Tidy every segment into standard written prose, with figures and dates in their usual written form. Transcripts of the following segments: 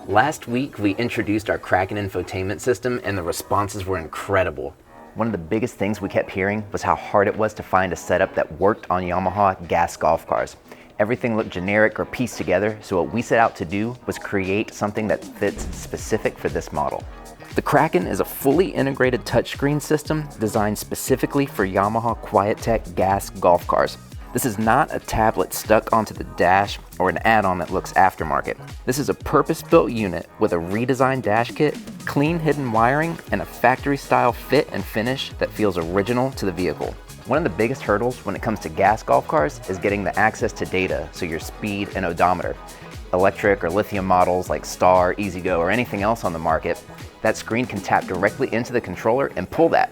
Last week, we introduced our Kraken infotainment system and the responses were incredible. One of the biggest things we kept hearing was how hard it was to find a setup that worked on Yamaha gas golf cars. Everything looked generic or pieced together, so what we set out to do was create something that fits specific for this model. The Kraken is a fully integrated touchscreen system designed specifically for Yamaha QuieTech gas golf cars. This is not a tablet stuck onto the dash or an add-on that looks aftermarket. This is a purpose-built unit with a redesigned dash kit, clean hidden wiring, and a factory-style fit and finish that feels original to the vehicle. One of the biggest hurdles when it comes to gas golf cars is getting the access to data, so your speed and odometer. Electric or lithium models like Star, EasyGo, or anything else on the market, that screen can tap directly into the controller and pull that.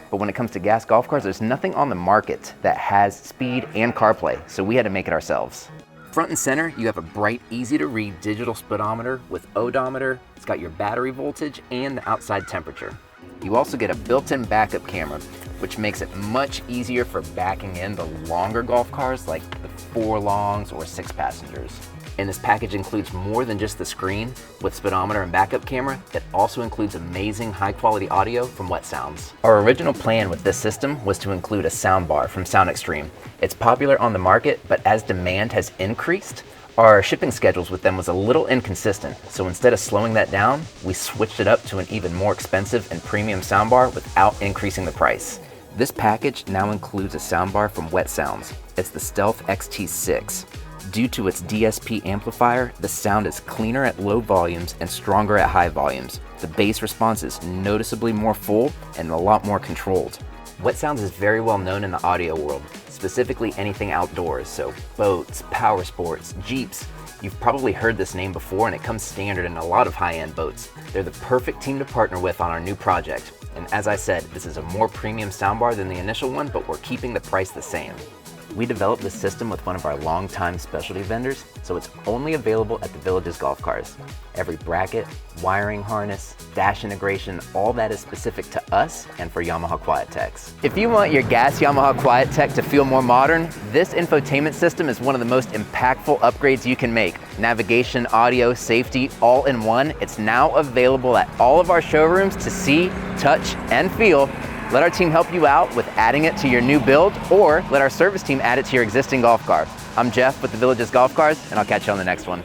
But when it comes to gas golf cars, there's nothing on the market that has speed and CarPlay, so we had to make it ourselves. Front and center, you have a bright, easy to read digital speedometer with odometer. It's got your battery voltage and the outside temperature. You also get a built-in backup camera, which makes it much easier for backing in the longer golf cars like the 4 longs or 6 passengers. And this package includes more than just the screen. With speedometer and backup camera, it also includes amazing high-quality audio from Wet Sounds. Our original plan with this system was to include a soundbar from Sound Extreme. It's popular on the market, but as demand has increased, our shipping schedules with them was a little inconsistent. So instead of slowing that down, we switched it up to an even more expensive and premium soundbar without increasing the price. This package now includes a soundbar from Wet Sounds. It's the Stealth XT6. Due to its DSP amplifier, the sound is cleaner at low volumes and stronger at high volumes. The bass response is noticeably more full and a lot more controlled. Wet Sounds is very well known in the audio world, specifically anything outdoors, so boats, power sports, Jeeps. You've probably heard this name before and it comes standard in a lot of high-end boats. They're the perfect team to partner with on our new project. And as I said, this is a more premium soundbar than the initial one, but we're keeping the price the same. We developed this system with one of our longtime specialty vendors, so it's only available at the Village's golf cars. Every bracket, wiring harness, dash integration, all that is specific to us and for Yamaha QuieTechs. If you want your gas Yamaha QuieTech to feel more modern, this infotainment system is one of the most impactful upgrades you can make. Navigation, audio, safety, all in one. It's now available at all of our showrooms to see, touch, and feel. Let our team help you out with adding it to your new build, or let our service team add it to your existing golf car. I'm Jeff with the Village's Golf Cars, and I'll catch you on the next one.